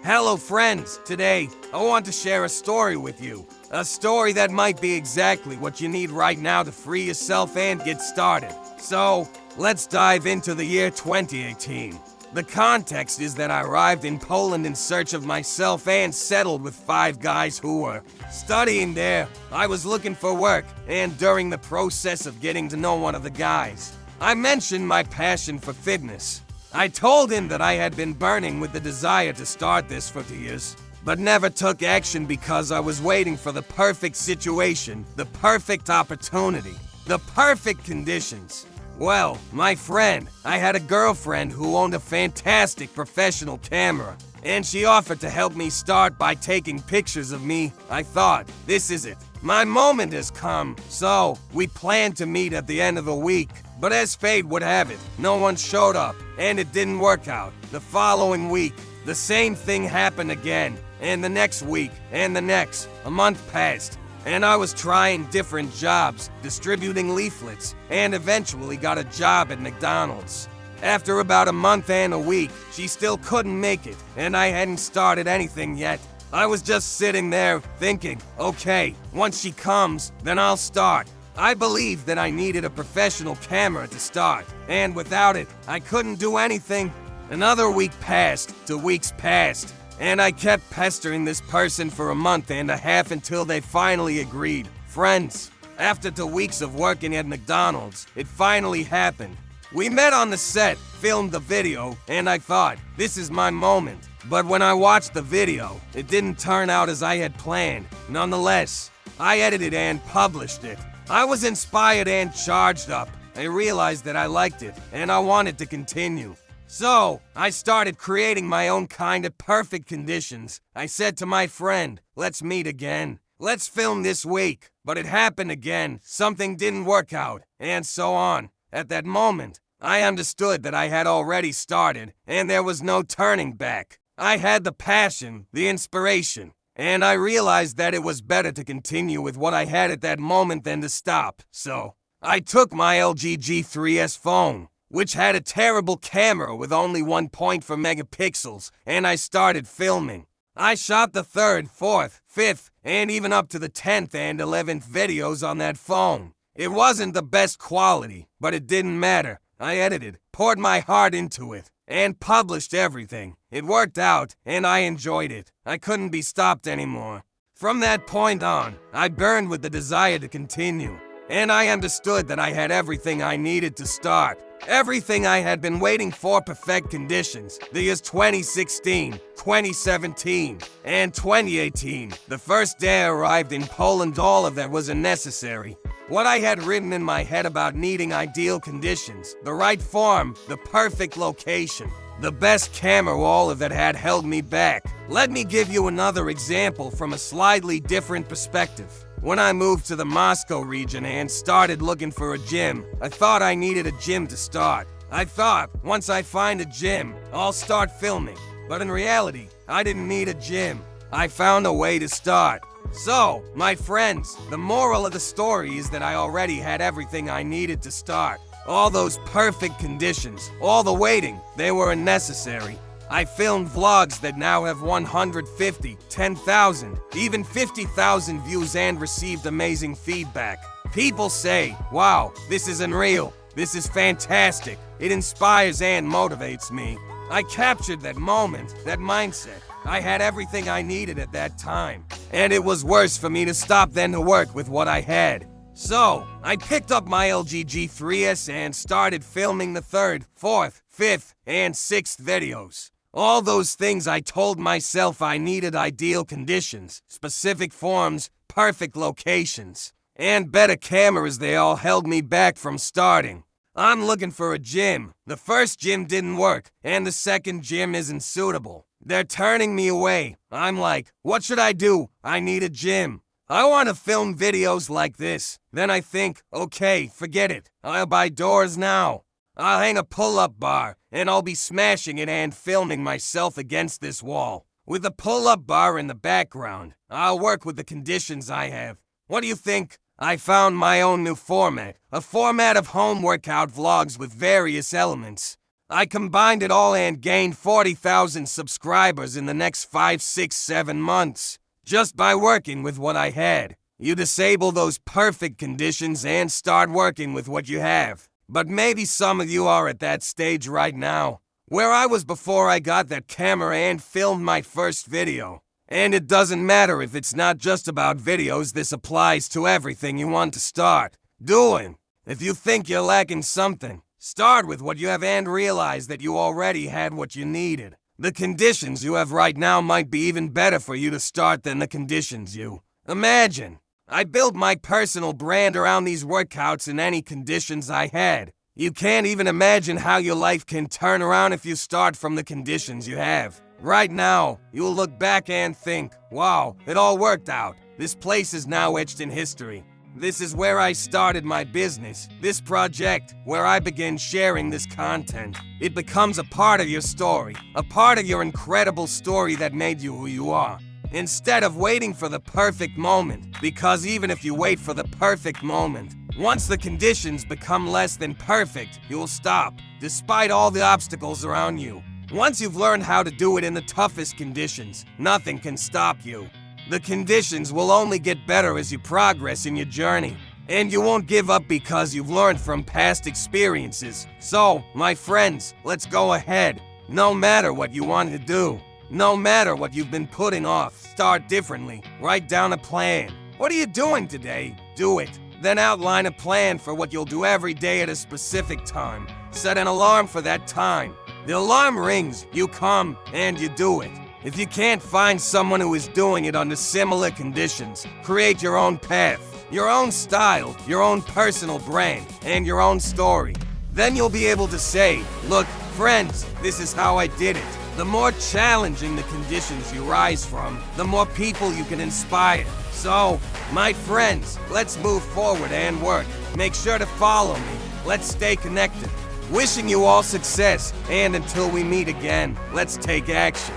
Hello friends, today I want to share a story with you. A story that might be exactly what you need right now to free yourself and get started. So, let's dive into the year 2018. The context is that I arrived in Poland in search of myself and settled with 5 guys who were studying there. I was looking for work, and during the process of getting to know one of the guys, I mentioned my passion for fitness. I told him that I had been burning with the desire to start this for years, but never took action because I was waiting for the perfect situation, the perfect opportunity, the perfect conditions. Well, my friend, I had a girlfriend who owned a fantastic professional camera, and she offered to help me start by taking pictures of me. I thought, this is it. My moment has come. So, we planned to meet at the end of the week. But as fate would have it, no one showed up, and it didn't work out. The following week, the same thing happened again, and the next week, and the next. A month passed, and I was trying different jobs, distributing leaflets, and eventually got a job at McDonald's. After about a month and a week, she still couldn't make it, and I hadn't started anything yet. I was just sitting there thinking, okay, once she comes, then I'll start. I believed that I needed a professional camera to start, and without it, I couldn't do anything. Another week passed, 2 weeks passed, and I kept pestering this person for a month and a half until they finally agreed. Friends, after 2 weeks of working at McDonald's, it finally happened. We met on the set, filmed the video, and I thought, this is my moment. But when I watched the video, it didn't turn out as I had planned. Nonetheless, I edited and published it. I was inspired and charged up. I realized that I liked it, and I wanted to continue. So, I started creating my own kind of perfect conditions. I said to my friend, let's meet again. Let's film this week. But it happened again. Something didn't work out, and so on. At that moment, I understood that I had already started, and there was no turning back. I had the passion, the inspiration. And I realized that it was better to continue with what I had at that moment than to stop. So, I took my LG G3S phone, which had a terrible camera with only 1.4 megapixels, and I started filming. I shot the 3rd, 4th, 5th, and even up to the 10th and 11th videos on that phone. It wasn't the best quality, but it didn't matter. I edited, poured my heart into it, and published everything. It worked out, and I enjoyed it. I couldn't be stopped anymore. From that point on, I burned with the desire to continue, and I understood that I had everything I needed to start. Everything I had been waiting for: perfect conditions. The years 2016, 2017, and 2018. The first day I arrived in Poland, all of that wasn't necessary. What I had written in my head about needing ideal conditions, the right form, the perfect location, the best camera, all of that had held me back. Let me give you another example from a slightly different perspective. When I moved to the Moscow region and started looking for a gym, I thought I needed a gym to start. I thought, once I find a gym, I'll start filming. But in reality, I didn't need a gym. I found a way to start. So, my friends, the moral of the story is that I already had everything I needed to start. All those perfect conditions, all the waiting, they were unnecessary. I filmed vlogs that now have 150, 10,000, even 50,000 views and received amazing feedback. People say, wow, this is unreal, this is fantastic. It inspires and motivates me. I captured that moment, that mindset. I had everything I needed at that time, and it was worse for me to stop than to work with what I had. So, I picked up my LG G3S and started filming the 3rd, 4th, 5th, and 6th videos. All those things I told myself I needed: ideal conditions, specific forms, perfect locations, and better cameras. They all held me back from starting. I'm looking for a gym. The first gym didn't work, and the second gym isn't suitable. They're turning me away. I'm like, what should I do? I need a gym. I want to film videos like this. Then I think, okay, forget it. I'll buy doors now. I'll hang a pull-up bar, and I'll be smashing it and filming myself against this wall. With a pull-up bar in the background, I'll work with the conditions I have. What do you think? I found my own new format, a format of home workout vlogs with various elements. I combined it all and gained 40,000 subscribers in the next 5, 6, 7 months, just by working with what I had. You disable those perfect conditions and start working with what you have. But maybe some of you are at that stage right now, where I was before I got that camera and filmed my first video. And it doesn't matter if it's not just about videos, this applies to everything you want to start doing. If you think you're lacking something, start with what you have and realize that you already had what you needed. The conditions you have right now might be even better for you to start than the conditions you imagine. I built my personal brand around these workouts in any conditions I had. You can't even imagine how your life can turn around if you start from the conditions you have. Right now, you'll look back and think, wow, it all worked out. This place is now etched in history. This is where I started my business, this project, where I began sharing this content. It becomes a part of your story, a part of your incredible story that made you who you are. Instead of waiting for the perfect moment, because even if you wait for the perfect moment, once the conditions become less than perfect, you'll stop, despite all the obstacles around you. Once you've learned how to do it in the toughest conditions, nothing can stop you. The conditions will only get better as you progress in your journey. And you won't give up because you've learned from past experiences. So, my friends, let's go ahead. No matter what you want to do, no matter what you've been putting off, start differently. Write down a plan. What are you doing today? Do it. Then outline a plan for what you'll do every day at a specific time. Set an alarm for that time. The alarm rings, you come, and you do it. If you can't find someone who is doing it under similar conditions, create your own path, your own style, your own personal brand, and your own story. Then you'll be able to say, look, friends, this is how I did it. The more challenging the conditions you rise from, the more people you can inspire. So, my friends, let's move forward and work. Make sure to follow me. Let's stay connected. Wishing you all success, and until we meet again, let's take action.